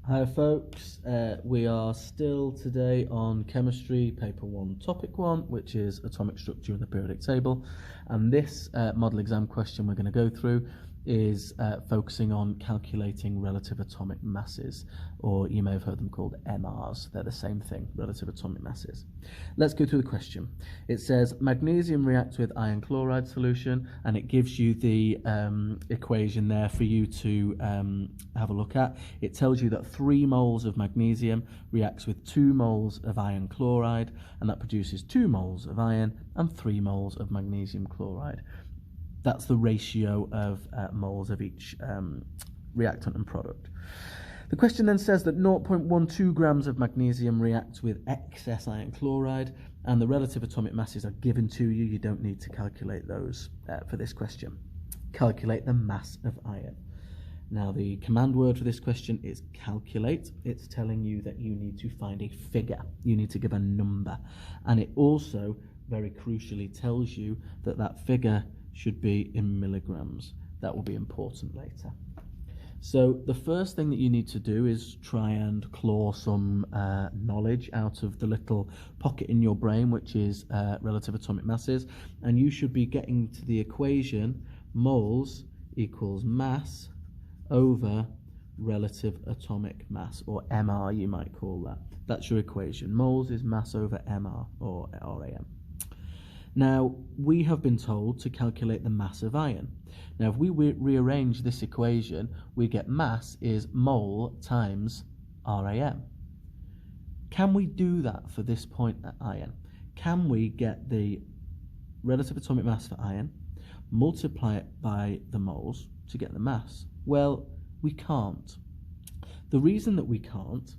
Hi folks, we are still today on chemistry paper 1 topic 1, which is atomic structure of the periodic table, and this model exam question we're going to go through is focusing on calculating relative atomic masses, or you may have heard them called MRs. They're the same thing, relative atomic masses. Let's go through the question. It says magnesium reacts with iron chloride solution, and it gives you the equation there for you to have a look at. It tells you that 3 moles of magnesium reacts with 2 moles of iron chloride, and that produces 2 moles of iron and 3 moles of magnesium chloride. That's the ratio of moles of each reactant and product. The question then says that 0.12 grams of magnesium reacts with excess iron chloride, and the relative atomic masses are given to you. You don't need to calculate those for this question. Calculate the mass of iron. Now, the command word for this question is calculate. It's telling you that you need to find a figure. You need to give a number. And it also, very crucially, tells you that that figure should be in milligrams. That will be important later. So the first thing that you need to do is try and claw some knowledge out of the little pocket in your brain, which is relative atomic masses, and you should be getting to the equation moles equals mass over relative atomic mass, or MR you might call that. That's your equation. Moles is mass over MR, or RAM. Now, we have been told to calculate the mass of iron. Now, if we rearrange this equation, we get mass is mole times RAM. Can we do that for this point at iron? Can we get the relative atomic mass for iron, multiply it by the moles to get the mass? Well, we can't. The reason that we can't,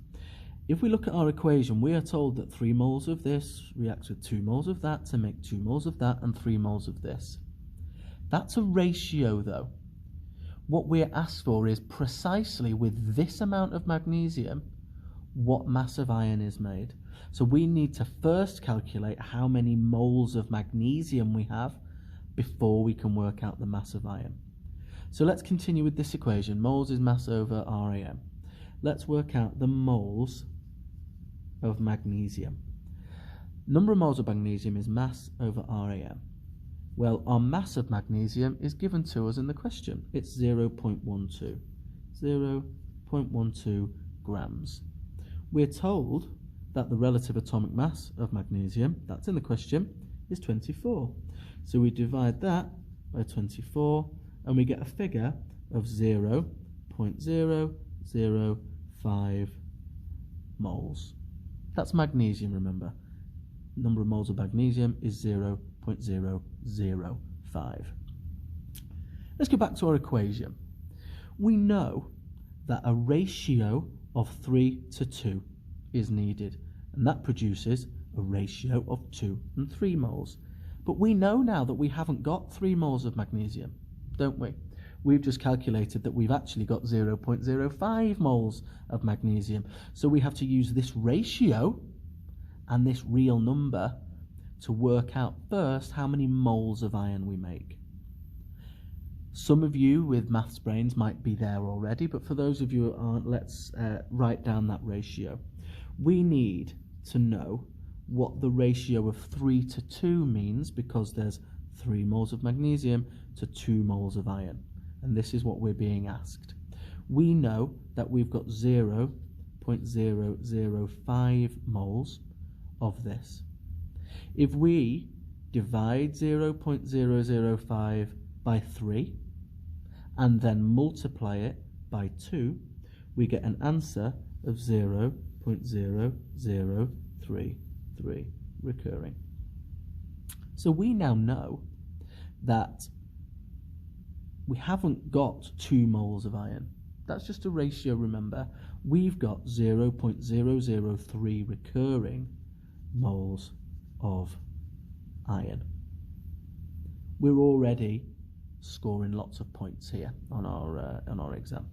if we look at our equation, we are told that 3 moles of this reacts with 2 moles of that to make 2 moles of that and 3 moles of this. That's a ratio though. What we're asked for is precisely with this amount of magnesium, what mass of iron is made. So we need to first calculate how many moles of magnesium we have before we can work out the mass of iron. So let's continue with this equation. Moles is mass over RAM. Let's work out the moles of magnesium. Number of moles of magnesium is mass over RAM. Well, our mass of magnesium is given to us in the question. It's 0.12. 0.12 grams. We're told that the relative atomic mass of magnesium, that's in the question, is 24. So we divide that by 24 and we get a figure of 0.005 moles. That's magnesium, remember. Number of moles of magnesium is 0.005. Let's go back to our equation. We know that a ratio of 3 to 2 is needed, and that produces a ratio of 2 and 3 moles. But we know now that we haven't got 3 moles of magnesium, don't we? We've just calculated that we've actually got 0.05 moles of magnesium. So we have to use this ratio and this real number to work out first how many moles of iron we make. Some of you with maths brains might be there already, but for those of you who aren't, let's write down that ratio. We need to know what the ratio of 3 to 2 means, because there's 3 moles of magnesium to 2 moles of iron. And this is what we're being asked. We know that we've got 0.005 moles of this. If we divide 0.005 by 3 and then multiply it by 2, we get an answer of 0.0033 recurring. So we now know that we haven't got 2 moles of iron. That's just a ratio, remember. We've got 0.003 recurring moles of iron. We're already scoring lots of points here on our exam.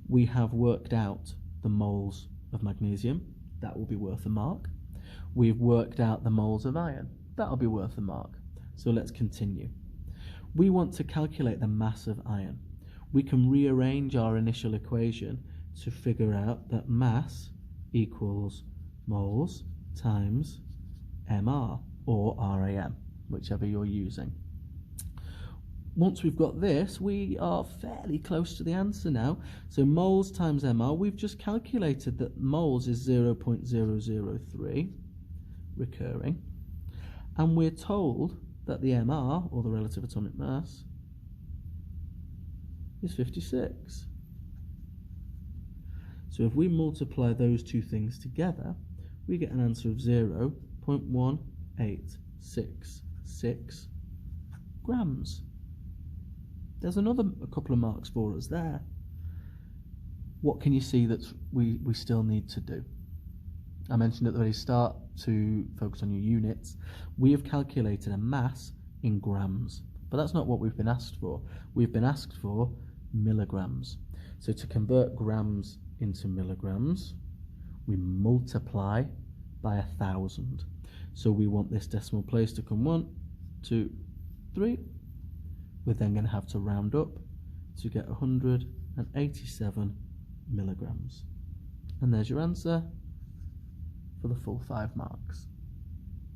We have worked out the moles of magnesium. That will be worth a mark. We've worked out the moles of iron. That'll be worth a mark. So let's continue. We want to calculate the mass of iron. We can rearrange our initial equation to figure out that mass equals moles times mR, or RAM, whichever you're using. Once we've got this, we are fairly close to the answer now. So moles times mR, we've just calculated that moles is 0.003 recurring, and we're told that the mR, or the relative atomic mass, is 56. So if we multiply those two things together, we get an answer of 0.1866 grams. There's a couple of marks for us there. What can you see that we still need to do? I mentioned at the very start to focus on your units. We have calculated a mass in grams, but that's not what we've been asked for. We've been asked for milligrams. So to convert grams into milligrams, we multiply by 1,000. So we want this decimal place to come 1, 2, 3. We're then going to have to round up to get 187 milligrams. And there's your answer for the full 5 marks.